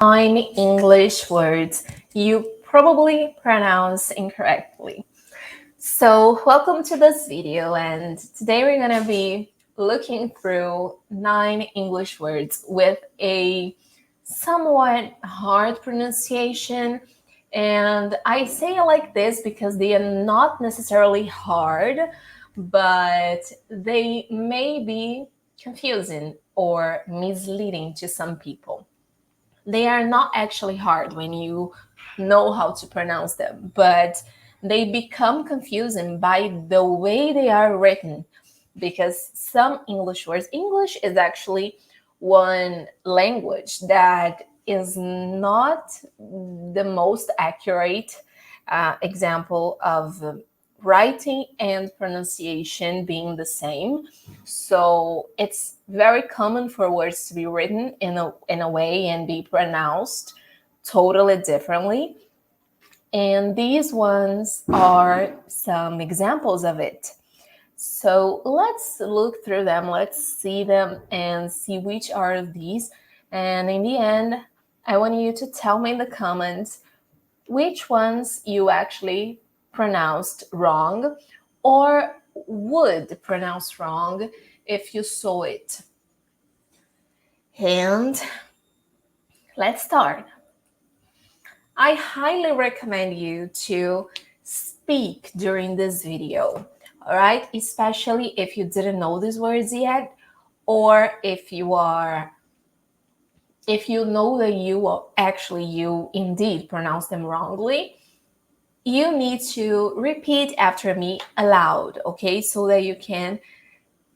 9 English words you probably pronounce incorrectly. So welcome to this video, and today we're going to be looking through 9 English words with a somewhat hard pronunciation. And I say it like this because they are not necessarily hard, but they may be confusing or misleading to some people. They are not actually hard when you know how to pronounce them, but they become confusing by the way they are written, because some English words, English is actually one language that is not the most accurate example of writing and pronunciation being the same. So it's very common for words to be written in a way and be pronounced totally differently. And these ones are some examples of it. So let's look through them, let's see them and see which are these. And in the end, I want you to tell me in the comments which ones you actually pronounced wrong or would pronounce wrong if you saw it. And let's start. I highly recommend you to speak during this video, all right? Especially if you didn't know these words yet, or if you know that you indeed pronounce them wrongly. You need to repeat after me aloud, okay? So that you can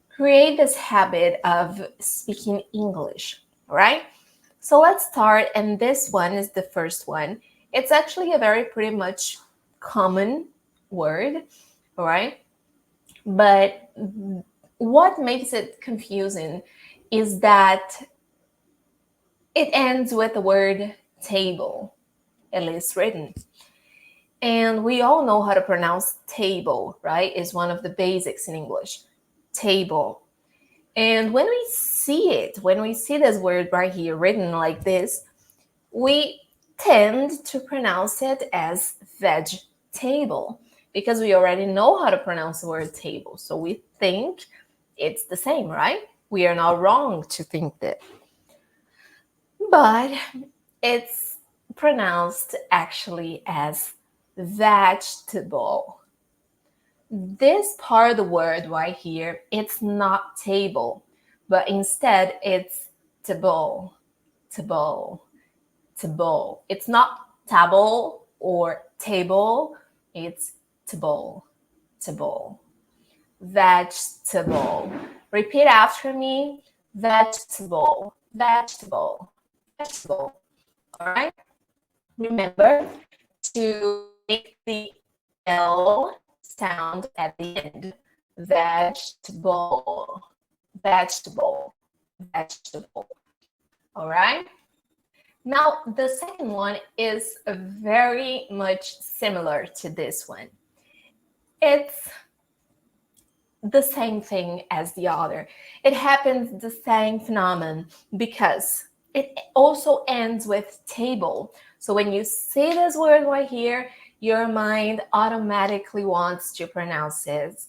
create this habit of speaking English, all right? So let's start, and this one is the first one. It's actually a very pretty much common word, all right? But what makes it confusing is that it ends with the word table, at least written. And we all know how to pronounce table, right? It's one of the basics in English, table. And when we see this word right here written like this, we tend to pronounce it as vegetable because we already know how to pronounce the word table. So we think it's the same, right? We are not wrong to think that. But it's pronounced actually as vegetable. This part of the word right here, it's not table, but instead it's table, table, table. It's not table or table, it's table, table. Vegetable. Repeat after me. Vegetable, vegetable, vegetable. All right? Remember to make the L sound at the end. Vegetable, vegetable, vegetable. All right? Now, the second one is very much similar to this one. It's the same thing as the other. It happens the same phenomenon because it also ends with table. So when you see this word right here, your mind automatically wants to pronounce it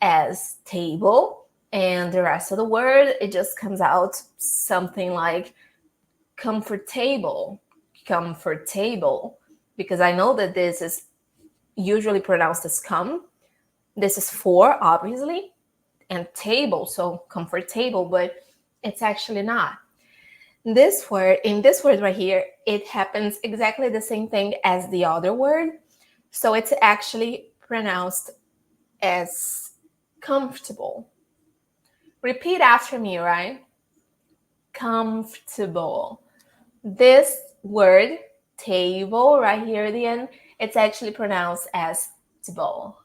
as table, and the rest of the word, it just comes out something like comfortable, comfortable, because I know that this is usually pronounced as come. This is for, obviously, and table, so comfortable, but it's actually not. In this word right here, it happens exactly the same thing as the other word. So it's actually pronounced as comfortable. Repeat after me, right? Comfortable. This word, table, right here at the end, it's actually pronounced as table,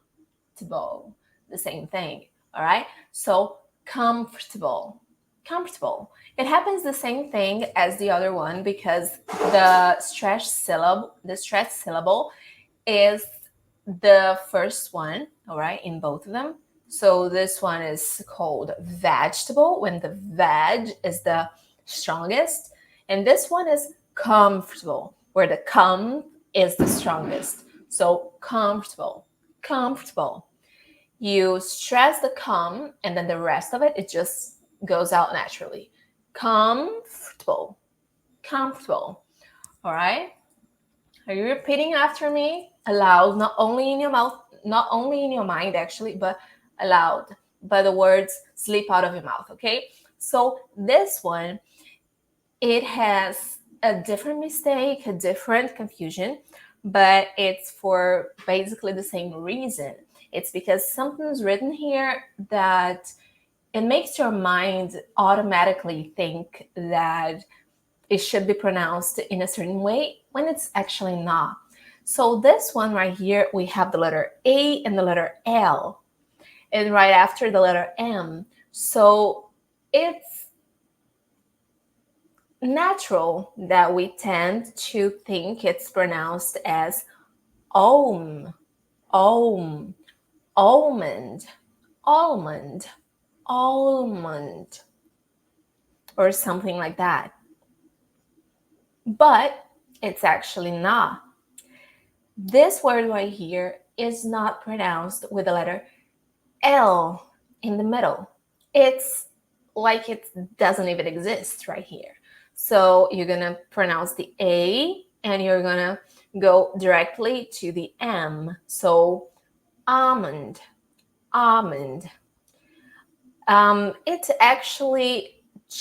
table, the same thing, all right? So comfortable, comfortable. It happens the same thing as the other one because the stretched syllable is the first one, all right, in both of them. So this one is called vegetable when the veg is the strongest, and this one is comfortable, where the com is the strongest. So comfortable, comfortable. You stress the com, and then the rest of it, it just goes out naturally. Comfortable, comfortable. All right? Are you repeating after me? Aloud, not only in your mouth, not only in your mind actually, but aloud. But the words slip out of your mouth, okay? So this one, it has a different mistake, a different confusion, but it's for basically the same reason. It's because something's written here that it makes your mind automatically think that it should be pronounced in a certain way when it's actually not. So this one right here, we have the letter A and the letter L, and right after the letter M. So it's natural that we tend to think it's pronounced as om, om, almond, almond, almond, or something like that. But it's actually not. This word right here is not pronounced with the letter L in the middle. It's like it doesn't even exist right here. So you're going to pronounce the A and you're going to go directly to the M. So almond, almond. It actually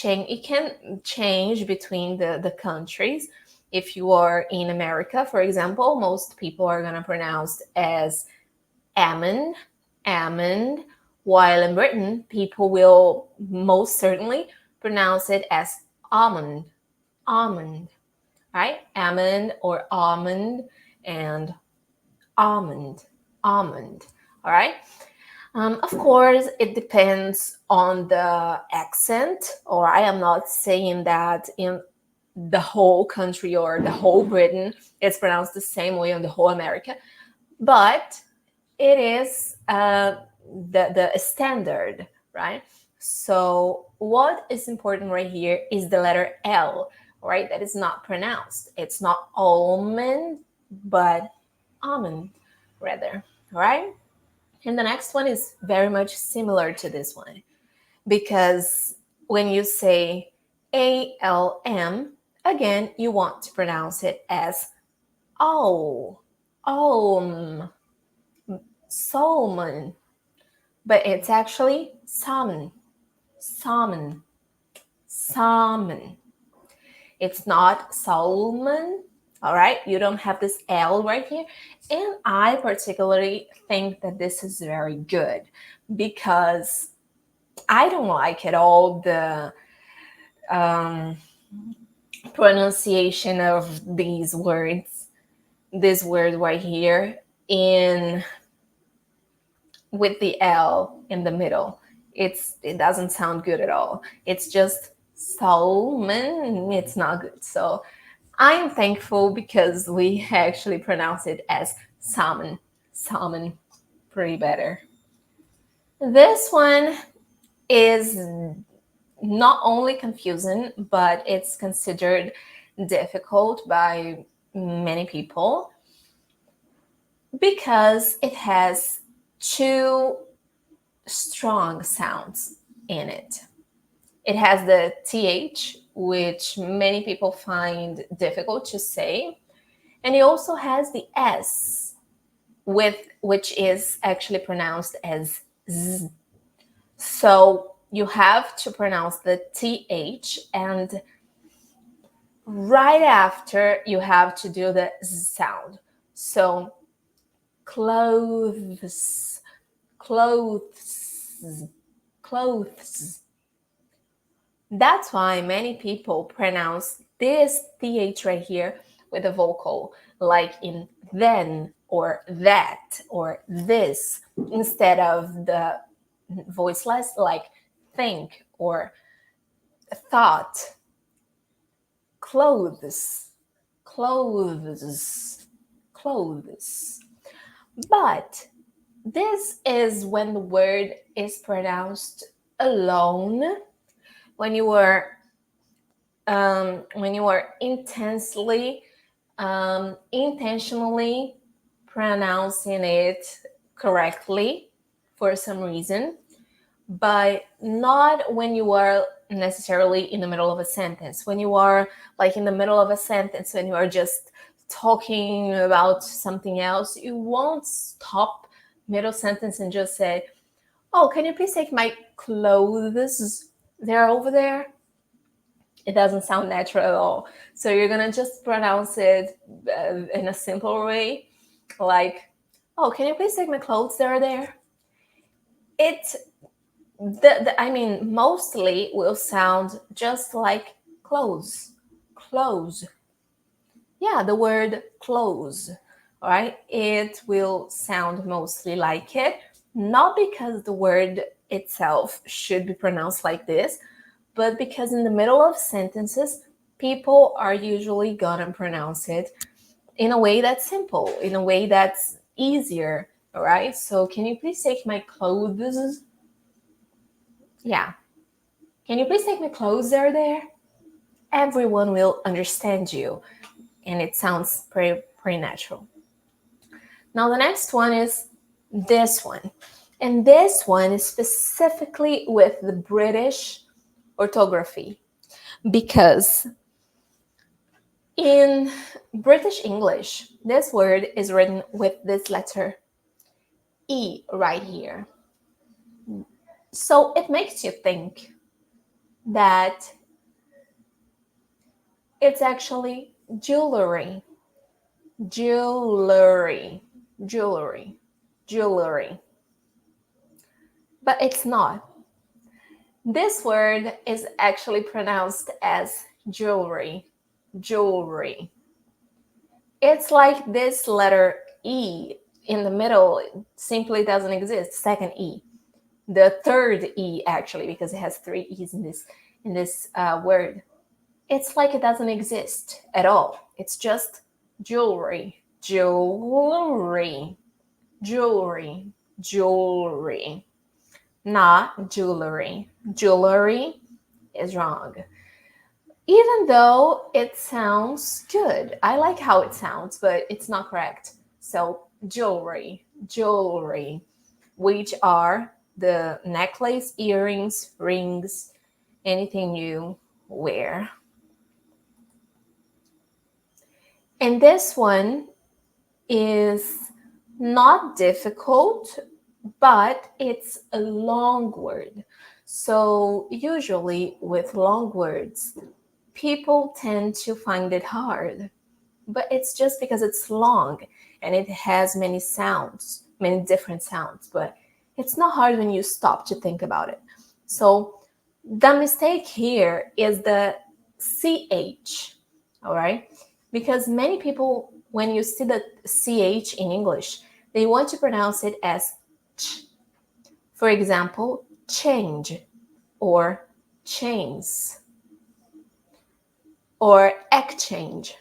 it can change between the countries. If you are in America, for example, most people are going to pronounce as almond, almond, while in Britain, people will most certainly pronounce it as almond, almond, right? Almond or almond and almond, almond, all right? Of course, it depends on the accent, or I am not saying that in the whole country or the whole Britain it's pronounced the same way on the whole America, but it is the standard, right? So what is important right here is the letter L, right? That is not pronounced. It's not almond, but almond, rather, right? And the next one is very much similar to this one, because when you say ALM, again, you want to pronounce it as oh, om, salmon, but it's actually salmon, salmon, salmon. It's not salmon, all right? You don't have this L right here. And I particularly think that this is very good because I don't like at all the pronunciation of these words, this word right here, in with the L in the middle. It doesn't sound good at all. It's just salmon. It's not good. So I am thankful because we actually pronounce it as salmon. Salmon, pretty better. This one is not only confusing, but it's considered difficult by many people because it has two strong sounds in it. It has the TH, which many people find difficult to say, and it also has the S, which is actually pronounced as Z. So you have to pronounce the TH, and right after you have to do the Z sound. So clothes, clothes, clothes. That's why many people pronounce this TH right here with a vocal, like in then or that or this, instead of the voiceless, like think or thought. Clothes, clothes, clothes. But this is when the word is pronounced alone, when you are when you are intentionally pronouncing it correctly for some reason, but not when you are necessarily in the middle of a sentence. When you are like in the middle of a sentence, when you are just talking about something else, you won't stop middle sentence and just say, "Oh, can you please take my clothes? They're over there." It doesn't sound natural at all. So you're gonna just pronounce it in a simple way, like, "Oh, can you please take my clothes? They're there." It I mean, mostly will sound just like clothes. Clothes. Yeah, the word clothes. All right. It will sound mostly like it, not because the word itself should be pronounced like this, but because in the middle of sentences, people are usually gonna pronounce it in a way that's simple, in a way that's easier. All right. So, can you please take my clothes? Yeah. Can you please take my clothes? Are there? Everyone will understand you, and it sounds pretty natural. Now the next one is this one. And this one is specifically with the British orthography, because in British English, this word is written with this letter E right here. So it makes you think that it's actually jewelry, jewelry, jewelry, jewelry. But it's not. This word is actually pronounced as jewelry, jewelry. It's like this letter E in the middle simply doesn't exist, second E. The third E actually, because it has three E's in this word. It's like it doesn't exist at all. It's just jewelry, jewelry, jewelry, jewelry, not jewelry. Jewelry is wrong. Even though it sounds good, I like how it sounds, but it's not correct. So, jewelry, jewelry, which are the necklace, earrings, rings, anything you wear. And this one is not difficult, but it's a long word. So, usually with long words, people tend to find it hard, but it's just because it's long and it has many sounds, many different sounds, but it's not hard when you stop to think about it. So, the mistake here is the CH, all right? Because many people, when you see the CH in English, they want to pronounce it as ch. For example, change or chains or exchange.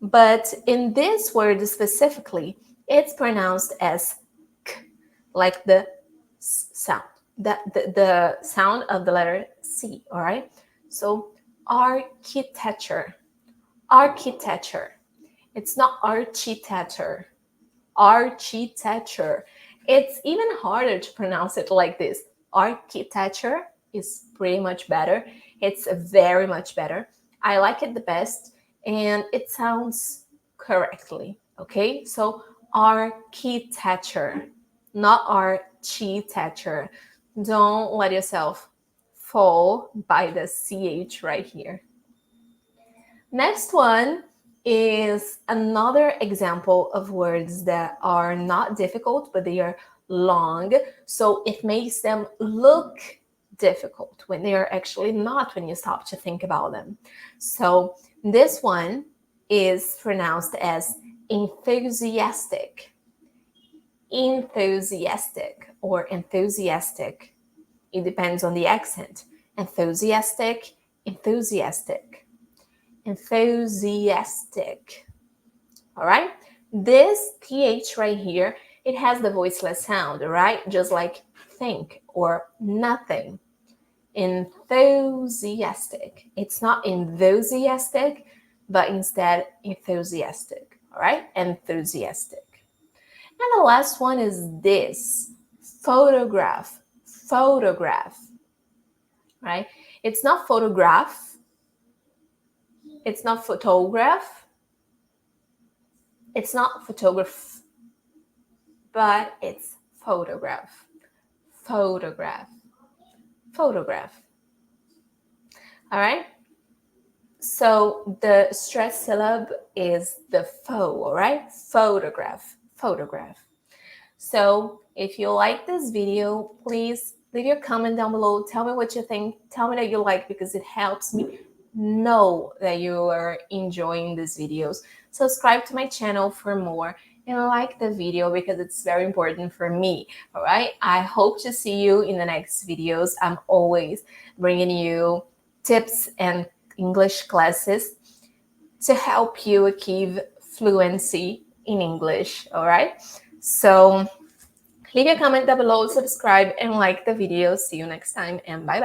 But in this word specifically, it's pronounced as k, like the sound, the sound of the letter C, all right? So architecture, architecture. It's not architecture, architecture. It's even harder to pronounce it like this. Architecture is pretty much better. It's very much better. I like it the best, and it sounds correctly. Okay, so architecture, not architecture. Don't let yourself fall by the ch right here. Next one is another example of words that are not difficult, but they are long. So it makes them look difficult when they are actually not when you stop to think about them. So this one is pronounced as enthusiastic, enthusiastic, or enthusiastic. It depends on the accent. Enthusiastic, enthusiastic, enthusiastic. All right. This th right here, it has the voiceless sound, right? Just like think or nothing. enthusiastic. It's not enthusiastic, but instead enthusiastic. All right, enthusiastic. And the last one is this: photograph. Photograph. Right? It's not photograph. It's not photograph. It's not photograph, but it's photograph. Photograph. Photograph. All right? So the stress syllable is the pho, all right? Photograph. Photograph. So if you like this video, please leave your comment down below. Tell me what you think. Tell me that you like, because it helps me know that you are enjoying these videos. Subscribe to my channel for more, and like the video because it's very important for me. All right, I hope to see you in the next videos. I'm always bringing you tips and English classes to help you achieve fluency in English. All right, so leave a comment down below, subscribe, and like the video. See you next time, and bye bye.